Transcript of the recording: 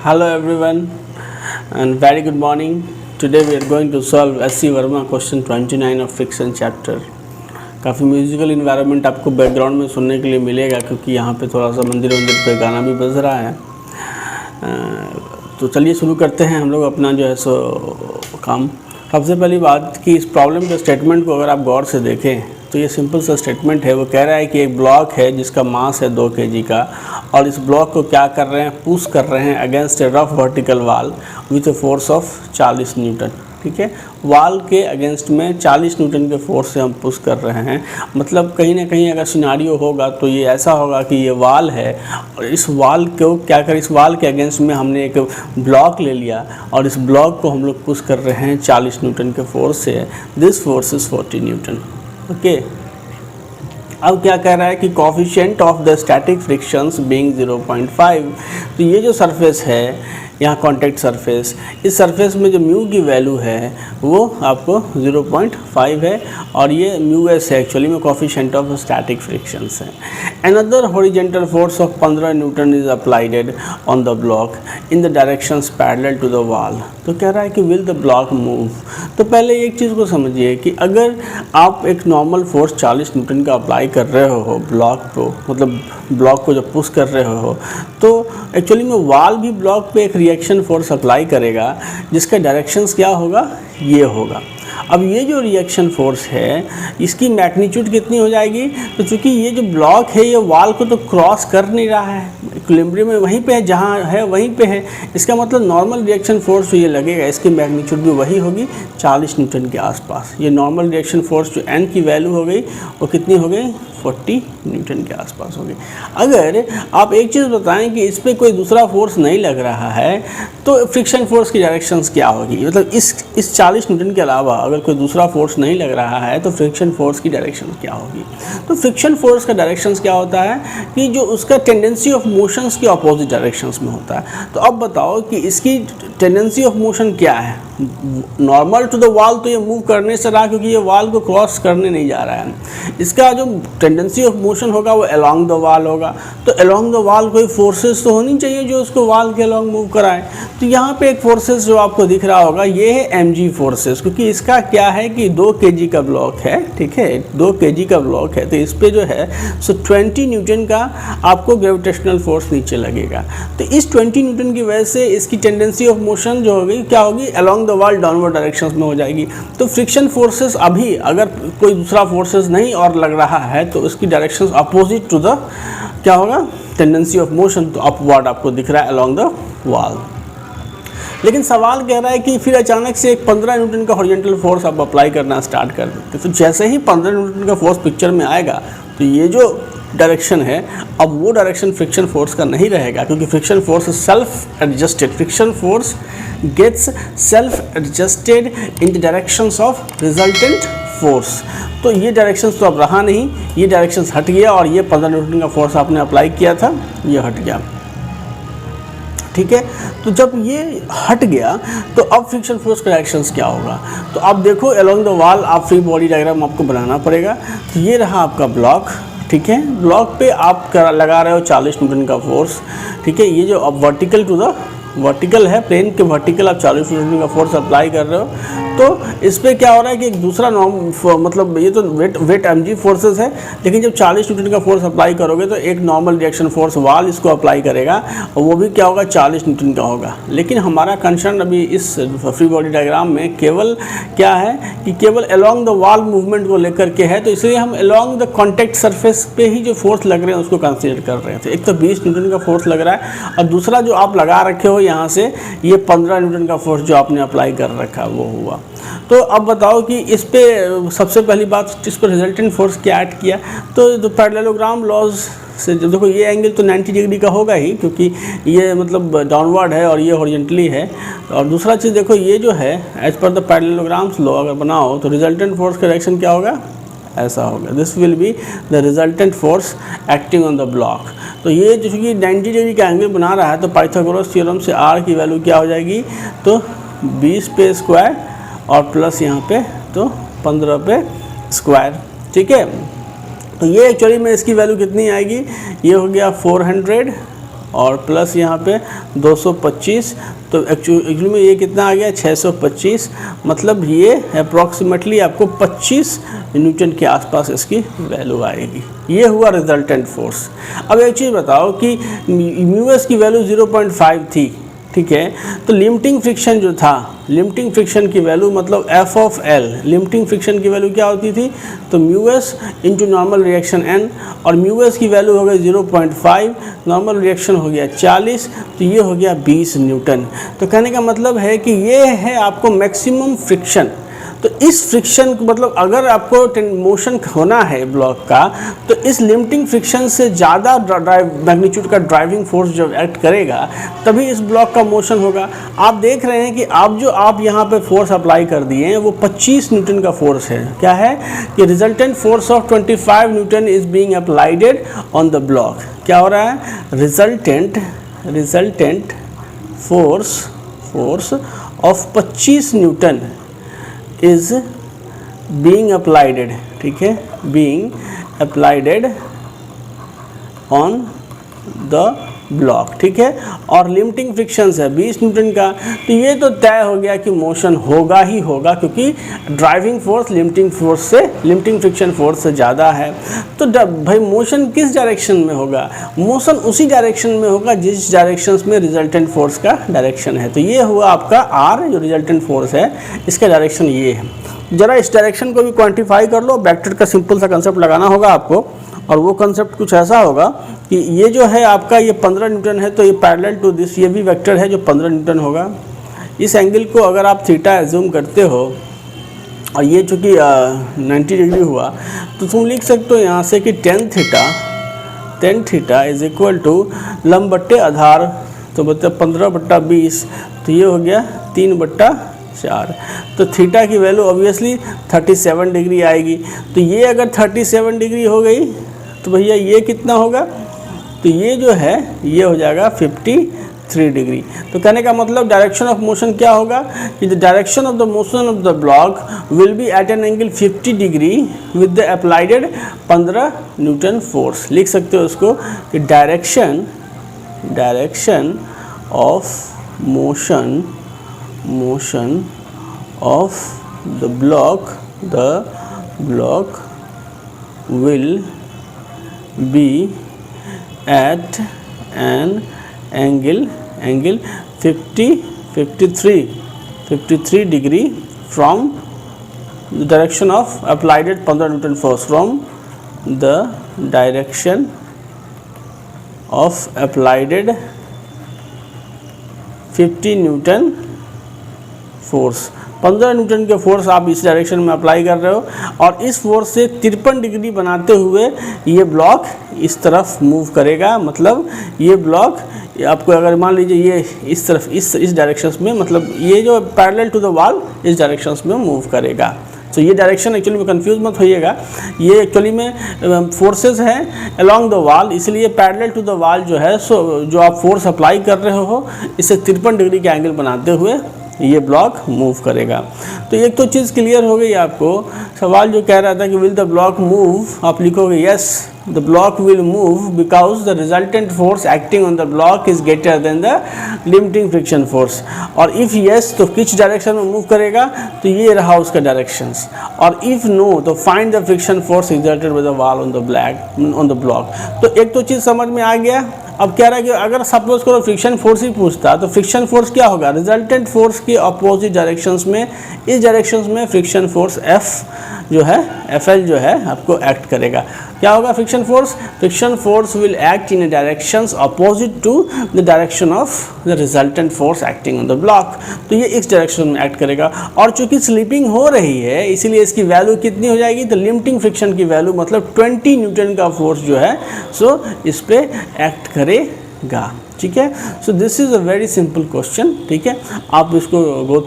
Hello everyone and very good morning. Today we are going to solve S.C. Verma question 29 of friction chapter. काफ़ी musical environment आपको background में सुनने के लिए मिलेगा क्योंकि यहाँ पे थोड़ा सा मंदिर पे गाना भी बज रहा है। तो चलिए शुरू करते हैं हम लोग अपना जो है सो काम। सबसे पहली बात कि इस प्रॉब्लम के स्टेटमेंट को अगर आप गौर से देखें तो ये सिंपल सा स्टेटमेंट है। वो कह रहा है कि एक ब्लॉक है जिसका मास है 2 kg का और इस ब्लॉक को क्या कर रहे हैं, पुश कर रहे हैं अगेंस्ट ए रफ वर्टिकल वाल with a force of 40 Newton. ठीक है, वाल के अगेंस्ट में 40 न्यूटन के फोर्स से हम पुश कर रहे हैं। मतलब कहीं ना कहीं अगर सिनारियो होगा तो ये ऐसा होगा कि ये वाल है और इस वाल को क्या कर, इस वाल के अगेंस्ट में हमने एक ब्लॉक ले लिया और इस ब्लॉक को हम लोग पुश कर रहे हैं 40 न्यूटन के फोर्स से। This force is 40 Newton. Okay, अब क्या कह रहा है कि coefficient of the static frictions being 0.5। तो ये जो सरफेस है यहाँ कॉन्टैक्ट सरफेस, इस सरफेस में जो म्यू की वैल्यू है वो आपको 0.5 है और ये म्यू एस है, एक्चुअली में कोफिशिएंट ऑफ स्टैटिक फ्रिक्शंस है। Another horizontal force of 15 newton is applied on the block in the directions parallel to the wall. तो कह रहा है कि विल द ब्लॉक मूव। तो पहले एक चीज़ को समझिए कि अगर आप एक नॉर्मल फोर्स 40 न्यूटन का अप्लाई कर रहे हो ब्लॉक को, मतलब ब्लॉक को जब पुश कर रहे हो, तो एक्चुअली में वाल भी ब्लॉक पे एक रिएक्शन फोर्स अप्लाई करेगा जिसका डायरेक्शंस क्या होगा, ये होगा। अब ये जो रिएक्शन फोर्स है इसकी मैग्नीट्यूड कितनी हो जाएगी, तो चूँकि ये जो ब्लॉक है ये वाल को तो क्रॉस कर नहीं रहा है, इक्विलिब्रियम में वहीं पे है, जहाँ है वहीं पे है। इसका मतलब नॉर्मल रिएक्शन फोर्स जो ये लगेगा इसकी मैग्नीट्यूड भी वही होगी 40 न्यूटन के आसपास। ये नॉर्मल रिएक्शन फोर्स जो एन की वैल्यू हो गई वो कितनी हो गई, 40 न्यूटन के आसपास हो गई। अगर आप एक चीज़ बताएं कि इस पर कोई दूसरा फोर्स नहीं लग रहा है तो फ्रिक्शन फोर्स की डायरेक्शंस क्या होगी, मतलब इस 40 न्यूटन के अलावा अगर कोई दूसरा फोर्स नहीं लग रहा है तो फ्रिक्शन फोर्स की डायरेक्शन क्या होगी। तो फ्रिक्शन फोर्स का डायरेक्शंस क्या होता है कि जो उसका टेंडेंसी ऑफ मोशंस के अपोजिट डायरेक्शंस में होता है। तो अब बताओ कि इसकी टेंडेंसी ऑफ मोशन क्या है। नॉर्मल टू द वॉल तो ये मूव करने से रहा क्योंकि ये वॉल को क्रॉस करने नहीं जा रहा है। इसका जो टेंडेंसी ऑफ मोशन होगा वो अलोंग द वॉल होगा। तो अलोंग द वॉल कोई फोर्सेस तो होनी चाहिए जो उसको वॉल के अलोंग मूव कराए। तो यहाँ पे एक फोर्सेस जो आपको दिख रहा होगा ये है mg फोर्सेस, क्योंकि इसका क्या है कि 2 kg का ब्लॉक है। ठीक है, 2 kg का ब्लॉक है तो इस पर जो है सो 20 न्यूटन का आपको ग्रेविटेशनल फोर्स नीचे लगेगा। तो इस 20 न्यूटन की वजह से इसकी टेंडेंसी ऑफ मोशन जो होगी क्या होगी, along the wall downward directions में हो जाएगी। तो फ्रिक्शन फोर्सेस अभी अगर कोई दूसरा फोर्सेस नहीं और लग रहा है तो उसकी डायरेक्शंस अपोजिट टू द क्या होगा, टेंडेंसी ऑफ मोशन, तो अपवर्ड आपको दिख रहा है अलोंग द वॉल। लेकिन सवाल कह रहा है कि फिर अचानक से एक 15 न्यूटन का हॉरिजॉन्टल फोर्स आप अप्लाई करना स्टार्ट कर देते। तो जैसे ही 15 न्यूटन का फोर्स पिक्चर में आएगा तो ये जो डायरेक्शन है अब वो डायरेक्शन फ्रिक्शन फोर्स का नहीं रहेगा, क्योंकि friction force self adjusted. Friction force gets self adjusted in the directions of resultant force. तो ये डायरेक्शंस तो अब रहा नहीं, ये डायरेक्शंस हट गया और ये 15 न्यूटन का फोर्स आपने अप्लाई किया था ये हट गया। ठीक है, तो जब ये हट गया तो अब फ्रिक्शन फोर्स का डायरेक्शंस क्या होगा। तो आप देखो अलोंग द वॉल आप फ्री बॉडी डायग्राम आपको बनाना पड़ेगा। तो ये रहा आपका ब्लॉक। ठीक है, ब्लॉक पे आप लगा रहे हो 40 न्यूटन का फोर्स। ठीक है, ये जो अब वर्टिकल टू द वर्टिकल है, प्लेन के वर्टिकल आप 40 न्यूटन का फोर्स अप्लाई कर रहे हो। तो इस पर क्या हो रहा है कि एक दूसरा मतलब ये तो वेट mg फोर्सेस है, लेकिन जब 40 न्यूटन का फोर्स अप्लाई करोगे तो एक नॉर्मल रिएक्शन फोर्स वाल इसको अप्लाई करेगा और वो भी क्या होगा, 40 न्यूटन का होगा। लेकिन हमारा कंसर्न अभी इस फ्री बॉडी डायग्राम में केवल क्या है कि केवल अलोंग द वॉल मूवमेंट को लेकर के है। तो इसलिए हम अलोंग द कॉन्टैक्ट सरफेस पे ही जो फोर्स लग रहे हैं उसको कंसिडर कर रहे थे। एक तो 20 न्यूटन का फोर्स लग रहा है और दूसरा जो आप लगा रखे हो यहाँ से ये 15 न्यूटन का फोर्स जो आपने अप्लाई कर रखा वो हुआ। तो अब बताओ कि इस पे सबसे पहली बात इस पर रिजल्टेंट फोर्स क्या ऐड किया। तो पैरेललोग्राम लॉज से जब देखो ये एंगल तो 90 डिग्री का होगा ही, क्योंकि ये मतलब डाउनवर्ड है और ये हॉरिजॉन्टली है। और दूसरा चीज़ देखो ये जो है as per the parallelograms law अगर बनाओ तो रिजल्टेंट फोर्स का डायरेक्शन क्या होगा, ऐसा होगा। This will be the resultant force acting on the block. तो ये जो कि 90 डिग्री का एंगल बना रहा है तो पाइथागोरस थ्योरम से आर की वैल्यू क्या हो जाएगी, तो 20 पे स्क्वायर और प्लस यहाँ पे तो 15 पे स्क्वायर। ठीक है, तो ये एक्चुअली में इसकी वैल्यू कितनी आएगी, ये हो गया 400 और प्लस यहाँ पे 225, तो एक्चुअली में ये कितना आ गया 625, मतलब ये अप्रॉक्सीमेटली आपको 25 न्यूटन के आसपास इसकी वैल्यू आएगी। ये हुआ रिजल्टेंट फोर्स। अब एक चीज़ बताओ कि म्यूएस की वैल्यू 0.5 थी, ठीक है, तो लिमिटिंग फ्रिक्शन जो था, लिमिटिंग फ्रिक्शन की वैल्यू मतलब F of L, limiting friction की वैल्यू क्या होती थी, तो mu s into normal reaction N, और म्यूएस की वैल्यू हो गई 0.5, नॉर्मल रिएक्शन हो गया 40, तो ये हो गया 20 न्यूटन। तो कहने का मतलब है कि ये है आपको मैक्सिमम फ्रिक्शन। तो इस फ्रिक्शन को मतलब अगर आपको मोशन होना है ब्लॉक का, तो इस लिमिटिंग फ्रिक्शन से ज़्यादा मैग्नीट्यूड का ड्राइविंग फोर्स जब एक्ट करेगा तभी इस ब्लॉक का मोशन होगा। आप देख रहे हैं कि आप यहाँ पे फोर्स अप्लाई कर दिए हैं वो 25 न्यूटन का फोर्स है। क्या है कि resultant force of 25 newton is being applied on the block. क्या हो रहा है, resultant force of 25 newton is being applied, ठीक है, being applied on the block, ठीक है, और लिमिटिंग फ्रिक्शंस है 20 न्यूटन का, तो ये तो तय हो गया कि मोशन होगा ही होगा, क्योंकि driving force limiting friction force से ज़्यादा है। तो भाई मोशन किस डायरेक्शन में होगा, मोशन उसी डायरेक्शन में होगा जिस डायरेक्शन में रिजल्टेंट फोर्स का डायरेक्शन है। तो ये हुआ आपका आर, जो रिजल्टेंट फोर्स है इसका डायरेक्शन ये है। ज़रा इस डायरेक्शन को भी क्वान्टिफाई कर लो, वेक्टर का सिंपल सा कंसेप्ट लगाना होगा आपको, और वो कंसेप्ट कुछ ऐसा होगा कि ये जो है आपका ये 15 न्यूटन है, तो ये पैरेलल टू दिस ये भी वेक्टर है जो 15 न्यूटन होगा। इस एंगल को अगर आप थीटा एज्यूम करते हो, और ये चूँकि 90 डिग्री हुआ, तो तुम लिख सकते हो यहाँ से कि tan theta is equal to लंब बट्टे आधार, तो मतलब 15/20, तो ये हो गया 3/4। तो थीटा की वैल्यू ऑब्वियसली 37 डिग्री आएगी। तो ये अगर 37 डिग्री हो गई तो भैया ये कितना होगा, तो ये जो है ये हो जाएगा 53 डिग्री। तो कहने का मतलब डायरेक्शन ऑफ मोशन क्या होगा कि the direction of the motion of the block will be at an angle 50 degree with the applied 15 newton force. लिख सकते हो उसको कि direction of motion of the block will be at an angle 53 degree from the direction of applied 15 Newton force, from the direction of applied 50 Newton force. 15 Newton के force आप इस direction में apply कर रहे हो, और इस फोर्स से 53 डिग्री बनाते हुए ये ब्लॉक इस तरफ मूव करेगा। मतलब ये ब्लॉक आपको अगर मान लीजिए ये इस तरफ इस डायरेक्शन में, मतलब ये जो पैरेलल टू द वॉल इस डायरेक्शन में मूव करेगा। तो ये डायरेक्शन एक्चुअली में कंफ्यूज मत होइएगा, ये एक्चुअली में फोर्सेस हैं अलोंग द वॉल, इसलिए पैरेलल टू द वॉल जो है सो जो आप फोर्स अप्लाई कर रहे हो इससे 53 डिग्री के एंगल बनाते हुए ये ब्लॉक मूव करेगा। तो एक तो चीज़ क्लियर हो गई आपको। सवाल जो कह रहा था कि विल द ब्लॉक मूव, आप लिखोगे yes the block will move because the resultant force acting on the block is greater than the limiting friction force. और इफ़ यस तो किस डायरेक्शन में मूव करेगा, तो ये रहा उसका डायरेक्शंस। और इफ़ नो तो find the friction force exerted by the wall on the block. तो एक तो चीज़ समझ में आ गया। अब क्या रहा कि अगर सपोज करो फ्रिक्शन फोर्स ही पूछता, तो फ्रिक्शन फोर्स क्या होगा, रिजल्टेंट फोर्स के अपोजिट डायरेक्शंस में, इस डायरेक्शंस में फ्रिक्शन फोर्स एफ जो है एफएल जो है आपको एक्ट करेगा। क्या होगा friction force will act in directions opposite to the direction of the resultant force acting on the block. तो ये इस डायरेक्शन में एक्ट करेगा। और चूंकि स्लिपिंग हो रही है इसलिए इसकी वैल्यू कितनी हो जाएगी, तो लिमिटिंग फ्रिक्शन की वैल्यू मतलब 20 न्यूटन का फोर्स जो है सो इस पे एक्ट करेगा। ठीक है, so this is a very simple question. ठीक है, आप इसको गो